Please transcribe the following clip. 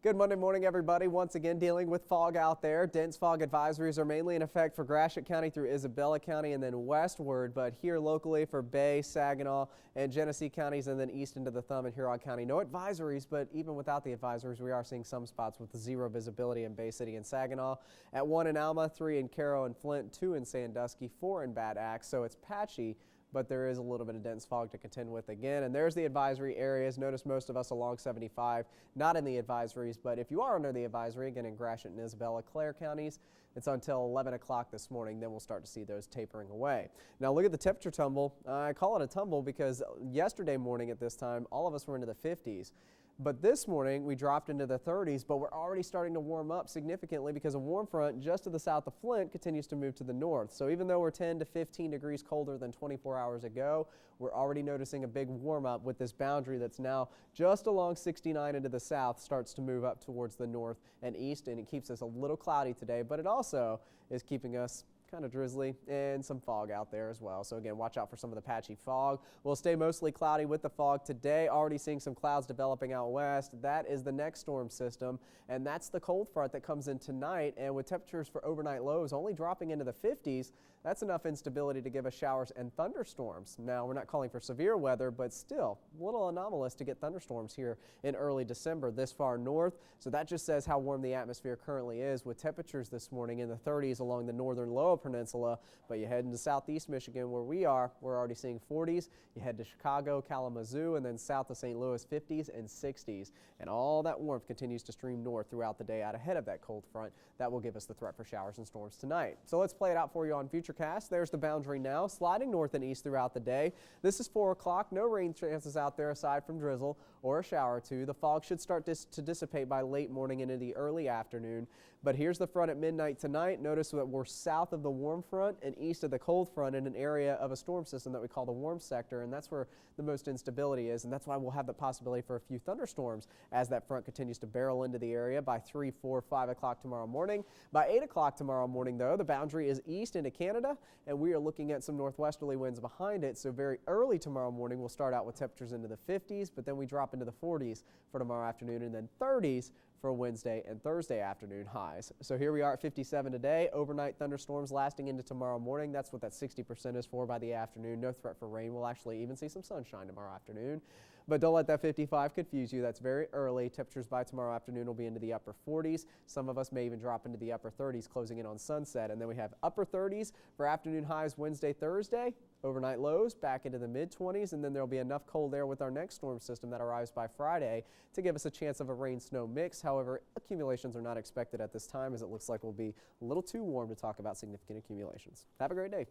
Good Monday morning, everybody. Once again, dealing with fog out there. Dense fog advisories are mainly in effect for Gratiot County through Isabella County and then westward, but here locally for Bay, Saginaw, and Genesee counties, and then east into the Thumb and Huron County. No advisories, but even without the advisories, we are seeing some spots with zero visibility in Bay City and Saginaw. At 1 in Alma, 3 in Caro and Flint, 2 in Sandusky, 4 in Bad Axe, so it's patchy, but there is a little bit of dense fog to contend with again. And there's the advisory areas. Notice most of us along 75 not in the advisories, but if you are under the advisory, again in Gratiot and Isabella, Clare counties, it's until 11 o'clock this morning. Then we'll start to see those tapering away. Now look at the temperature tumble. I call it a tumble because yesterday morning at this time, all of us were into the 50s. But this morning we dropped into the 30s, but we're already starting to warm up significantly because a warm front just to the south of Flint continues to move to the north. So even though we're 10 to 15 degrees colder than 24 hours ago, we're already noticing a big warm up with this boundary that's now just along 69 into the south, starts to move up towards the north and east, and it keeps us a little cloudy today, but it also is keeping us kind of drizzly and some fog out there as well. So again, watch out for some of the patchy fog. We'll stay mostly cloudy with the fog today. Already seeing some clouds developing out west. That is the next storm system, and that's the cold front that comes in tonight. And with temperatures for overnight lows only dropping into the 50s, that's enough instability to give us showers and thunderstorms. Now, we're not calling for severe weather, but still a little anomalous to get thunderstorms here in early December this far north. So that just says how warm the atmosphere currently is, with temperatures this morning in the 30s along the northern lower peninsula. But you head into southeast Michigan where we are, we're already seeing 40s. You head to Chicago, Kalamazoo, and then south of St. Louis, 50s and 60s. And all that warmth continues to stream north throughout the day out ahead of that cold front. That will give us the threat for showers and storms tonight. So let's play it out for you on Futurecast. There's the boundary now, sliding north and east throughout the day. This is 4 o'clock. No rain chances out there aside from drizzle or a shower or two. The fog should start to dissipate by late morning into the early afternoon. But here's the front at midnight tonight. Notice that we're south of the warm front and east of the cold front in an area of a storm system that we call the warm sector, and that's where the most instability is, and that's why we'll have the possibility for a few thunderstorms as that front continues to barrel into the area by 3, 4, 5 o'clock tomorrow morning. By 8 o'clock tomorrow morning, though, the boundary is east into Canada, and we are looking at some northwesterly winds behind it. So very early tomorrow morning, we'll start out with temperatures into the 50s, but then we drop into the 40s for tomorrow afternoon, and then 30s for Wednesday and Thursday afternoon highs. So here we are at 57 today. Overnight thunderstorms lasting into tomorrow morning. That's what that 60% is for by the afternoon. No threat for rain. We'll actually even see some sunshine tomorrow afternoon. But don't let that 55 confuse you. That's very early. Temperatures by tomorrow afternoon will be into the upper 40s. Some of us may even drop into the upper 30s closing in on sunset. And then we have upper 30s for afternoon highs Wednesday, Thursday. Overnight lows back into the mid-20s, and then there'll be enough cold air with our next storm system that arrives by Friday to give us a chance of a rain-snow mix. However, accumulations are not expected at this time, as it looks like we'll be a little too warm to talk about significant accumulations. Have a great day.